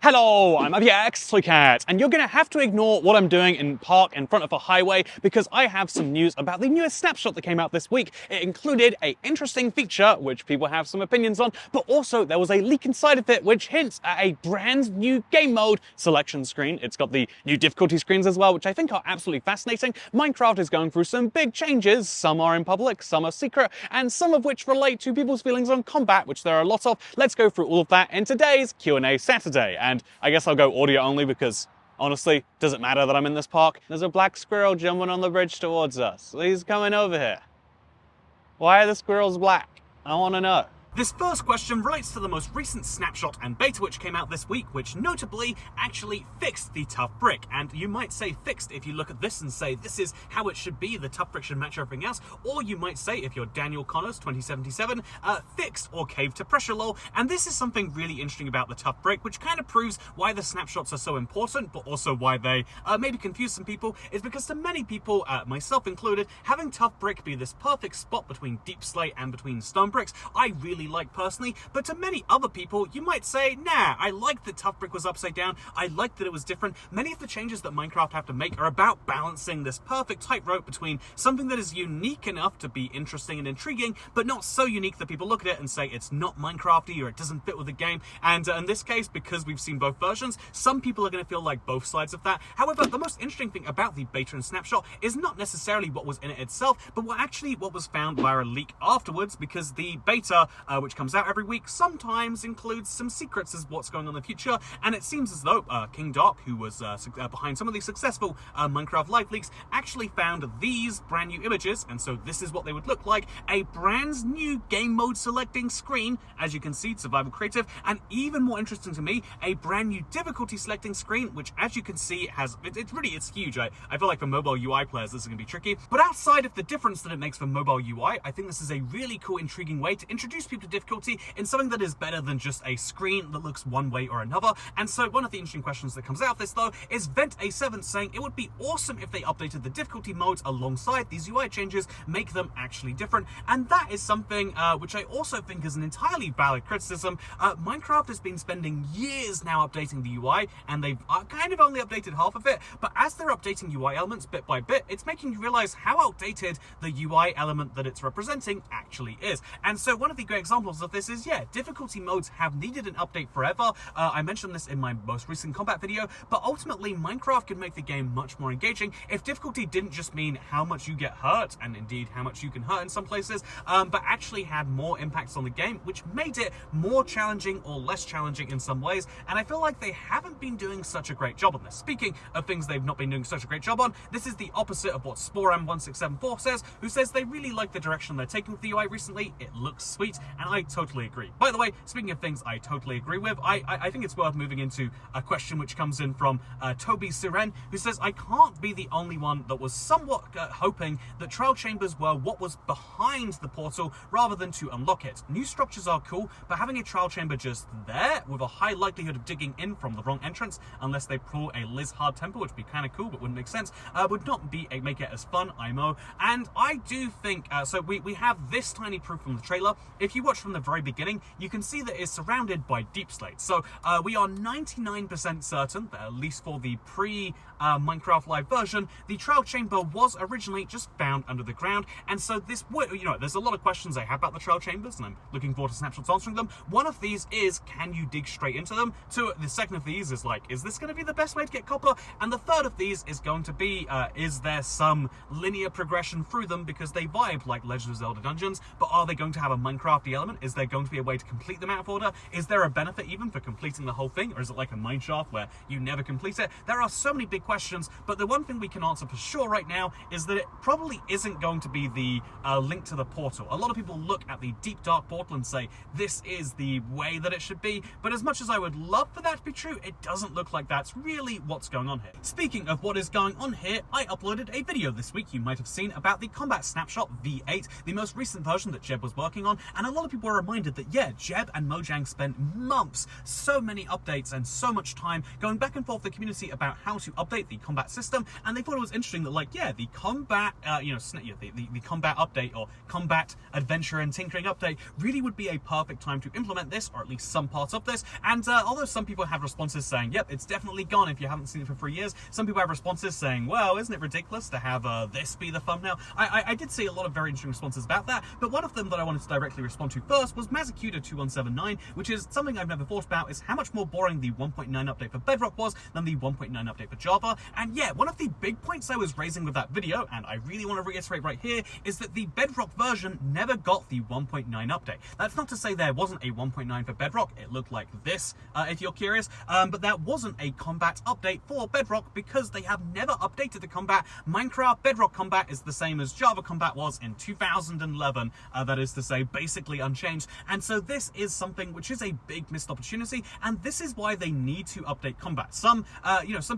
Hello, I'm Toycat, and you're gonna have to ignore what I'm doing in park in front of a highway because I have some news about the newest snapshot that came out this week. It included an interesting feature, which people have some opinions on, but also there was a leak inside of it which hints at a brand new game mode selection screen. It's got the new difficulty screens as well, which I think are absolutely fascinating. Minecraft is going through some big changes. Some are in public, some are secret, and some of which relate to people's feelings on combat, which there are a lot of. Let's go through all of that in today's Q&A Saturday. And I guess I'll go audio only because, honestly, does it matter that I'm in this park? There's a black squirrel jumping on the bridge towards us. He's coming over here. Why are the squirrels black? I want to know. This first question relates to the most recent snapshot and beta which came out this week, which notably actually fixed the tough brick. And you might say fixed if you look at this and say this is how it should be, the tough brick should match everything else. Or you might say, if you're Daniel Connors 2077, fixed or caved to pressure lull. And this is something really interesting about the tough brick, which kind of proves why the snapshots are so important, but also why they maybe confuse some people, is because to many people, myself included, having tough brick be this perfect spot between deep slate and between stone bricks, I really like personally, but to many other people, you might say, nah, I like that tough brick was upside down, I like that it was different. Many of the changes that Minecraft have to make are about balancing this perfect tightrope between something that is unique enough to be interesting and intriguing, but not so unique that people look at it and say it's not Minecrafty or it doesn't fit with the game. And in this case, because we've seen both versions, some people are going to feel like both sides of that. However, the most interesting thing about the beta and snapshot is not necessarily what was in it itself, but what was found via a leak afterwards, because the beta, which comes out every week, sometimes includes some secrets as what's going on in the future. And it seems as though King Doc, who was behind some of the successful Minecraft live leaks, actually found these brand new images. And so this is what they would look like: a brand new game mode selecting screen, as you can see, survival creative, and even more interesting to me, a brand new difficulty selecting screen, which as you can see it's huge. I feel like for mobile UI players this is going to be tricky, but outside of the difference that it makes for mobile UI, I think this is a really cool, intriguing way to introduce people to difficulty in something that is better than just a screen that looks one way or another. And so one of the interesting questions that comes out of this though is Vent A7 saying it would be awesome if they updated the difficulty modes alongside these UI changes, make them actually different. And that is something which I also think is an entirely valid criticism. Minecraft has been spending years now updating the UI, and they've kind of only updated half of it, but as they're updating UI elements bit by bit, it's making you realize how outdated the UI element that it's representing actually is. And so one of the great examples of this is, difficulty modes have needed an update forever. I mentioned this in my most recent combat video, but ultimately Minecraft could make the game much more engaging if difficulty didn't just mean how much you get hurt, and indeed how much you can hurt in some places, but actually had more impacts on the game, which made it more challenging or less challenging in some ways. And I feel like they haven't been doing such a great job on this. Speaking of things they've not been doing such a great job on, this is the opposite of what Sporam1674 says, who says they really like the direction they're taking with the UI recently. It looks sweet, and I totally agree. By the way, speaking of things I totally agree with, I think it's worth moving into a question which comes in from Toby Siren, who says, I can't be the only one that was somewhat hoping that trial chambers were what was behind the portal rather than to unlock it. New structures are cool, but having a trial chamber just there with a high likelihood of digging in from the wrong entrance, unless they pull a Liz hard temple, which would be kind of cool but wouldn't make sense, would not make it as fun, IMO. And I do think, so we have this tiny proof from the trailer. If you watch from the very beginning, you can see that it's surrounded by deep slate. So we are 99% certain that at least for the pre-Minecraft Live version, the trial chamber was originally just found under the ground. And so this would, there's a lot of questions I have about the trial chambers, and I'm looking forward to snapshots answering them. One of these is, can you dig straight into them? The second of these is like, is this going to be the best way to get copper? And the third of these is going to be, is there some linear progression through them because they vibe like Legend of Zelda dungeons, but are they going to have a Minecrafty element? Is there going to be a way to complete them out of order? Is there a benefit even for completing the whole thing, or is it like a mineshaft where you never complete it? There are so many big questions, but the one thing we can answer for sure right now is that it probably isn't going to be the link to the portal. A lot of people look at the deep dark portal and say this is the way that it should be, but as much as I would love for that to be true, it doesn't look like that's really what's going on here. Speaking of what is going on here, I uploaded a video this week you might have seen about the Combat Snapshot V8, the most recent version that Jeb was working on, and a lot lot of people were reminded that, yeah, Jeb and Mojang spent months, so many updates and so much time going back and forth with the community about how to update the combat system, and they thought it was interesting that, like, yeah, the combat, the combat update or combat adventure and tinkering update really would be a perfect time to implement this, or at least some parts of this. And although some people have responses saying, yep, it's definitely gone if you haven't seen it for 3 years, some people have responses saying, well, isn't it ridiculous to have this be the thumbnail? I did see a lot of very interesting responses about that, but one of them that I wanted to directly respond to first was Mazacuda2179, which is something I've never thought about, is how much more boring the 1.9 update for Bedrock was than the 1.9 update for Java. And yeah, one of the big points I was raising with that video, and I really want to reiterate right here, is that the Bedrock version never got the 1.9 update. That's not to say there wasn't a 1.9 for Bedrock. It looked like this, if you're curious, but that wasn't a combat update for Bedrock because they have never updated the combat. Minecraft Bedrock combat is the same as Java combat was in 2011, that is to say, basically unchanged. And so this is something which is a big missed opportunity, and this is why they need to update combat. Some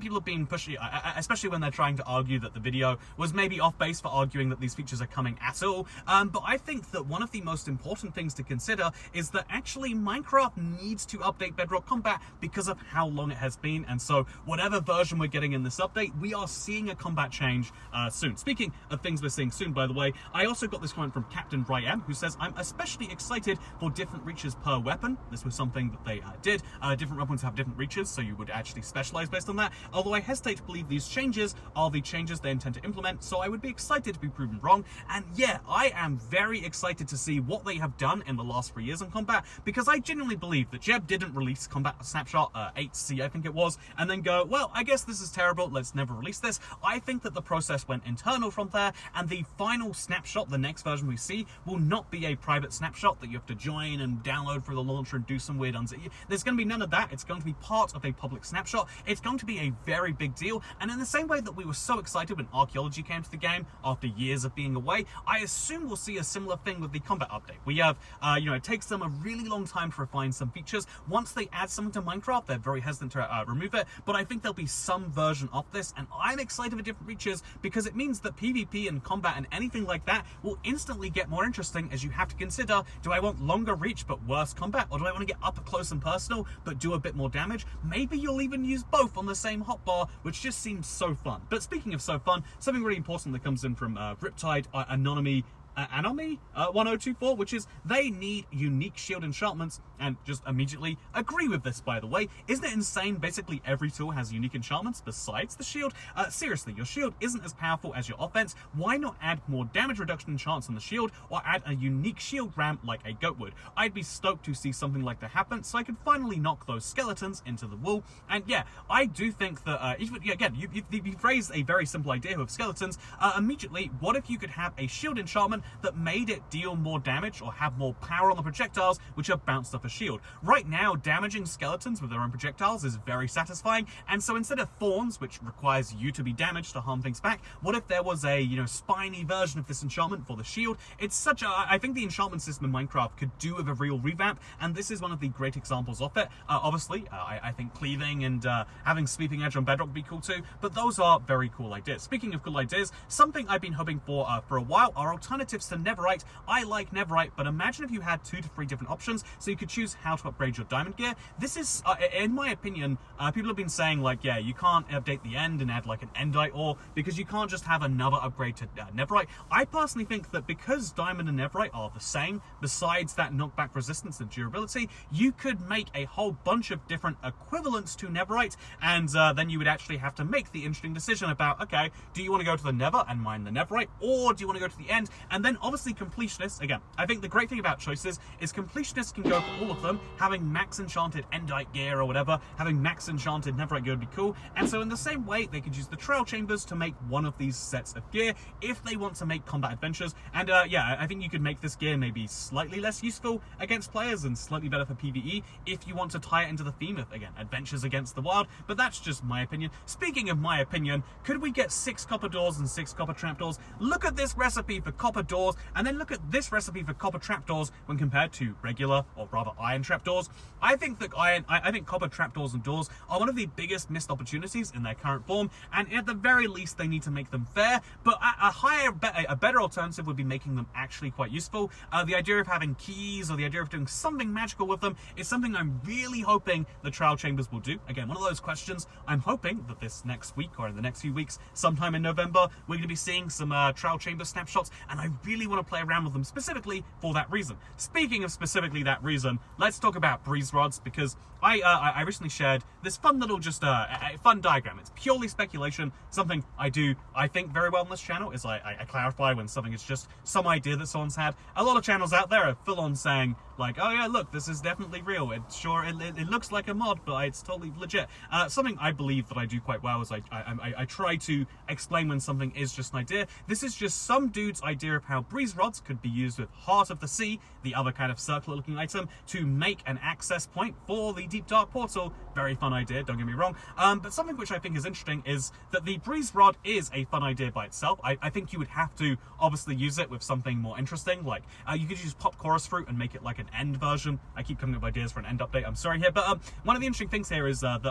people have been pushing, especially when they're trying to argue that the video was maybe off base for arguing that these features are coming at all. But I think that one of the most important things to consider is that actually Minecraft needs to update Bedrock combat because of how long it has been. And so whatever version we're getting in this update, we are seeing a combat change soon. Speaking of things we're seeing soon, by the way, I also got this comment from Captain Ryan, who says, I'm especially excited for different reaches per weapon. This was something that they did. Different weapons have different reaches, so you would actually specialize based on that. Although I hesitate to believe these changes are the changes they intend to implement, so I would be excited to be proven wrong. And yeah, I am very excited to see what they have done in the last 3 years in combat, because I genuinely believe that Jeb didn't release Combat Snapshot 8C, I think it was, and then go, well, I guess this is terrible, let's never release this. I think that the process went internal from there, and the final snapshot, the next version we see, will not be a private snapshot that you have to join and download through the launcher and do some weird unzip. There's going to be none of that. It's going to be part of a public snapshot. It's going to be a very big deal, and in the same way that we were so excited when archaeology came to the game after years of being away, I assume we'll see a similar thing with the combat update. We have, it takes them a really long time to refine some features. Once they add something to Minecraft, they're very hesitant to remove it, but I think there'll be some version of this, and I'm excited for different reaches because it means that PvP and combat and anything like that will instantly get more interesting, as you have to consider, do I want longer reach but worse combat, or do I want to get up close and personal but do a bit more damage? Maybe you'll even use both on the same hotbar, which just seems so fun. But speaking of so fun, something really important that comes in from Riptide Anomy 1024, which is they need unique shield enchantments, and just immediately agree with this, by the way. Isn't it insane? Basically every tool has unique enchantments besides the shield. Seriously, your shield isn't as powerful as your offense. Why not add more damage reduction enchants on the shield, or add a unique shield ramp like a goat would? I'd be stoked to see something like that happen, so I could finally knock those skeletons into the wall. And yeah, I do think that, again, you've raised a very simple idea with skeletons. Immediately, what if you could have a shield enchantment that made it deal more damage or have more power on the projectiles which are bounced off a shield? Right now, damaging skeletons with their own projectiles is very satisfying, and so instead of thorns, which requires you to be damaged to harm things back, what if there was a, spiny version of this enchantment for the shield? It's such a, I think the enchantment system in Minecraft could do with a real revamp, and this is one of the great examples of it. Obviously, I think cleaving and having sweeping edge on Bedrock would be cool too, but those are very cool ideas. Speaking of cool ideas, something I've been hoping for a while are alternatives to Netherite. I like Netherite, but imagine if you had 2 to 3 different options so you could choose how to upgrade your diamond gear. This is, in my opinion, people have been saying, like, yeah, you can't update the end and add like an endite ore because you can't just have another upgrade to Netherite. I personally think that because diamond and Netherite are the same, besides that knockback resistance and durability, you could make a whole bunch of different equivalents to Netherite, and then you would actually have to make the interesting decision about, okay, do you want to go to the Nether and mine the Netherite, or do you want to go to the end? And then obviously completionists, again, I think the great thing about choices is completionists can go for all of them. Having max enchanted endite gear or whatever, having max enchanted Netherite gear would be cool. And so in the same way, they could use the trail chambers to make one of these sets of gear if they want to make combat adventures. And yeah, I think you could make this gear maybe slightly less useful against players and slightly better for PvE if you want to tie it into the theme of, again, adventures against the wild. But that's just my opinion. Speaking of my opinion, could we get 6 copper doors and 6 copper trapdoors? Look at this recipe for copper doors, and then look at this recipe for copper trapdoors when compared to regular, or rather iron trapdoors. I think that I think copper trapdoors and doors are one of the biggest missed opportunities in their current form, and at the very least they need to make them fair, but a better alternative would be making them actually quite useful. The idea of having keys, or the idea of doing something magical with them, is something I'm really hoping the trial chambers will do. Again, one of those questions, I'm hoping that this next week, or in the next few weeks, sometime in November, we're going to be seeing some trial chamber snapshots, and I really want to play around with them specifically for that reason. Speaking of specifically that reason, let's talk about breeze rods, because I recently shared this fun little a fun diagram. It's purely speculation. Something I think very well on this channel is I clarify when something is just some idea that someone's had. A lot of channels out there are full on saying like, oh yeah, look, this is definitely real. It looks like a mod, but it's totally legit. Something I believe that I do quite well is I try to explain when something is just an idea. This is just some dude's idea of how breeze rods could be used with Heart of the Sea, the other kind of circular looking item, to make an access point for the Deep Dark Portal. Very fun idea, don't get me wrong. But something which I think is interesting is that the breeze rod is a fun idea by itself. I think you would have to obviously use it with something more interesting, like you could use pop chorus fruit and make it like an end version. I keep coming up with ideas for an end update, I'm sorry here, but one of the interesting things here is that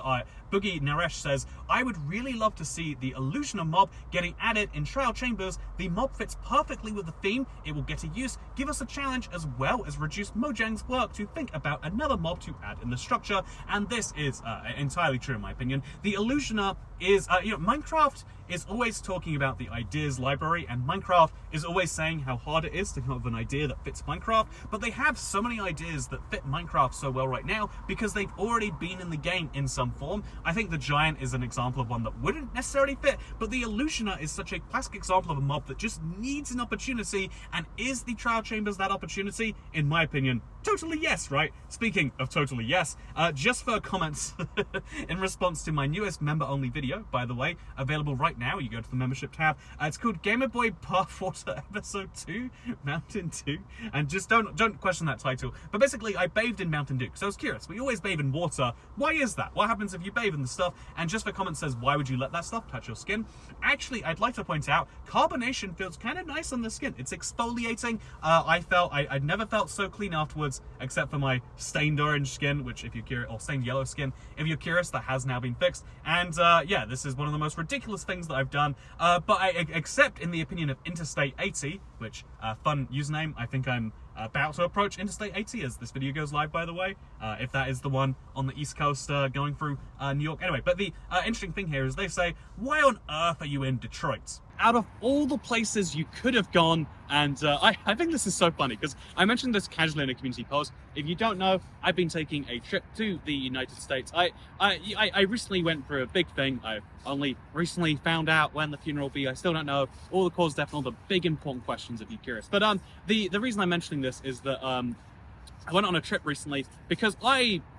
Boogie Naresh says, I would really love to see the Illusioner mob getting added in trial chambers. The mob fits perfectly with the theme, it will get a use, give us a challenge, as well as reduce Mojang's work to think about another mob to add in the structure. And this is entirely true in my opinion. The Illusioner is, Minecraft is always talking about the ideas library, and Minecraft is always saying how hard it is to come up with an idea that fits Minecraft, but they have so many ideas that fit Minecraft so well right now because they've already been in the game in some form. I think the Giant is an example of one that wouldn't necessarily fit, but the Illusioner is such a classic example of a mob that just needs an opportunity, and is the trial chambers that opportunity? In my opinion, totally yes, right? Speaking of totally yes, just for comments in response to my newest member-only video, by the way, available right now, you go to the membership tab. It's called Gamemode Pathwater Episode 2, Mountain Dew, and just don't question that title. But basically, I bathed in Mountain Dew, so I was curious. We always bathe in water. Why is that? What happens if you bathe in the stuff? And just for comments says, why would you let that stuff touch your skin? Actually, I'd like to point out, carbonation feels kind of nice on the skin. It's exfoliating. I'd never felt so clean afterwards, except for my stained orange skin, which if you're curious, or stained yellow skin, if you're curious, that has now been fixed. And yeah, this is one of the most ridiculous things that I've done, except in the opinion of Interstate 80, which fun username. I think I'm about to approach Interstate 80 as this video goes live, by the way, if that is the one on the East Coast going through New York. Anyway, but the interesting thing here is they say, why on earth are you in Detroit? Out of all the places you could have gone, and I think this is so funny because I mentioned this casually in a community post. If you don't know, I've been taking a trip to the United States. I recently went through a big thing. I've only recently found out when the funeral will be. I still don't know all the cause, death, and all the big important questions if you're curious. But the reason I'm mentioning this is that I went on a trip recently because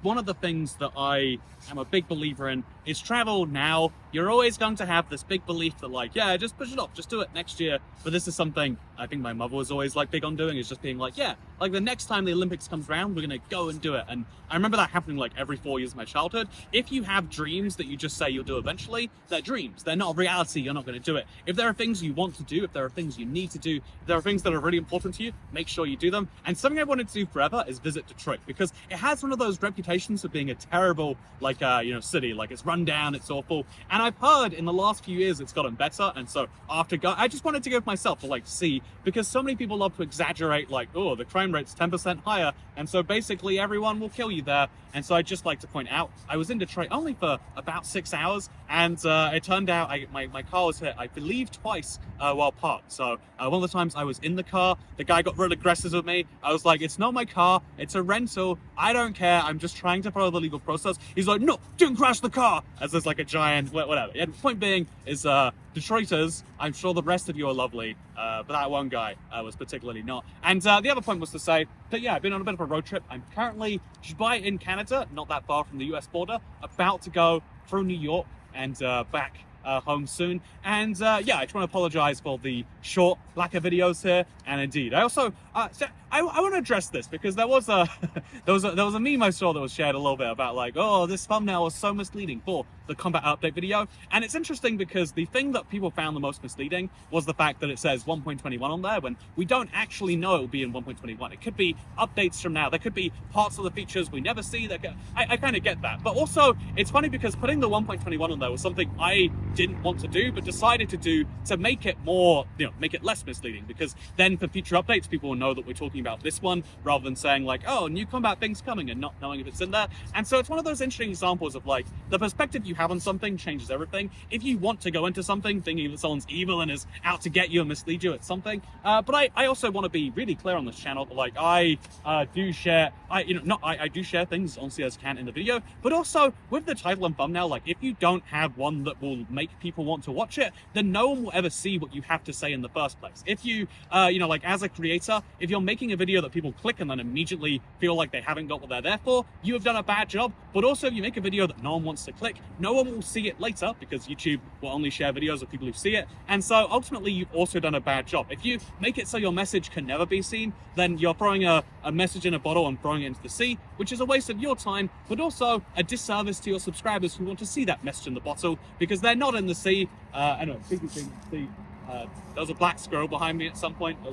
one of the things that I am a big believer in is travel now. You're always going to have this big belief that like, yeah, just push it off, just do it next year. But this is something I think my mother was always like big on doing, is just being like, yeah, like the next time the Olympics comes around, we're gonna go and do it. And I remember that happening like every 4 years of my childhood. If you have dreams that you just say you'll do eventually, they're dreams. They're not a reality. You're not gonna do it. If there are things you want to do, if there are things you need to do, if there are things that are really important to you, make sure you do them. And something I wanted to do forever is visit Detroit, because it has one of those reputations of being a terrible, like, city. Like, it's run down, it's awful. And I've heard in the last few years it's gotten better. And so I just wanted to go for myself to like see, because so many people love to exaggerate, like, oh, the crime rate's 10% higher, and so basically everyone will kill you there. And so I'd just like to point out, I was in Detroit only for about 6 hours, and it turned out my car was hit, I believe, twice while parked. So one of the times I was in the car, the guy got real aggressive with me. I was like, it's not my car, it's a rental, I don't care, I'm just trying to follow the legal process. He's like, no, don't crash the car, as there's like a giant, whatever. And the point being is, Detroiters, I'm sure the rest of you are lovely, but that one guy was particularly not. And the other point was to say that, yeah, I've been on a bit of a road trip. I'm currently in Canada, not that far from the US border, about to go through New York and back home soon. And yeah, I just want to apologize for the short lack of videos here. And indeed, I also I want to address this because there was a there was a meme I saw that was shared a little bit about like, oh, this thumbnail was so misleading for the combat update video. And it's interesting because the thing that people found the most misleading was the fact that it says 1.21 on there when we don't actually know it'll be in 1.21. It could be updates from now. There could be parts of the features we never see. I kind of get that. But also, it's funny because putting the 1.21 on there was something I didn't want to do, but decided to do to make it more, make it less misleading. Because then for future updates, people will know that we're talking about this one rather than saying like, oh, new combat thing's coming and not knowing if it's in there. And so it's one of those interesting examples of like the perspective you have on something changes everything. If you want to go into something thinking that someone's evil and is out to get you and mislead you at something, but I also want to be really clear on this channel that like I do share things honestly as can in the video, but also with the title and thumbnail, like if you don't have one that will make people want to watch it, then no one will ever see what you have to say in the first place. If you like as a creator, if you're making a video that people click and then immediately feel like they haven't got what they're there for, you have done a bad job. But also if you make a video that no one wants to click, no one will see it later because YouTube will only share videos of people who see it. And so ultimately you've also done a bad job. If you make it so your message can never be seen, then you're throwing a message in a bottle and throwing it into the sea, which is a waste of your time, but also a disservice to your subscribers who want to see that message in the bottle because they're not in the sea. Anyway, speaking of the sea, there was a black squirrel behind me at some point. I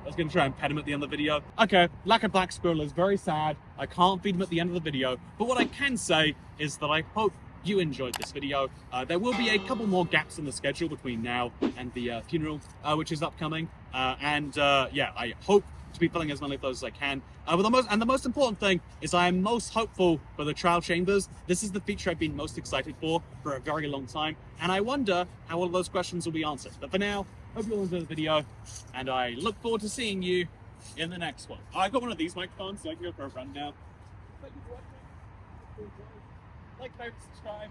was gonna try and pet him at the end of the video. Okay, lack of black squirrel is very sad. I can't feed him at the end of the video, but what I can say is that I hope you enjoyed this video. There will be a couple more gaps in the schedule between now and the funeral, which is upcoming. Yeah, I hope to be filling as many of those as I can. But the most important thing is I am most hopeful for the trial chambers. This is the feature I've been most excited for a very long time, and I wonder how all of those questions will be answered. But for now, hope you all enjoyed the video, and I look forward to seeing you in the next one. I've got one of these microphones, so I can go for a run now. Thank you for watching. Like, favorite, subscribe.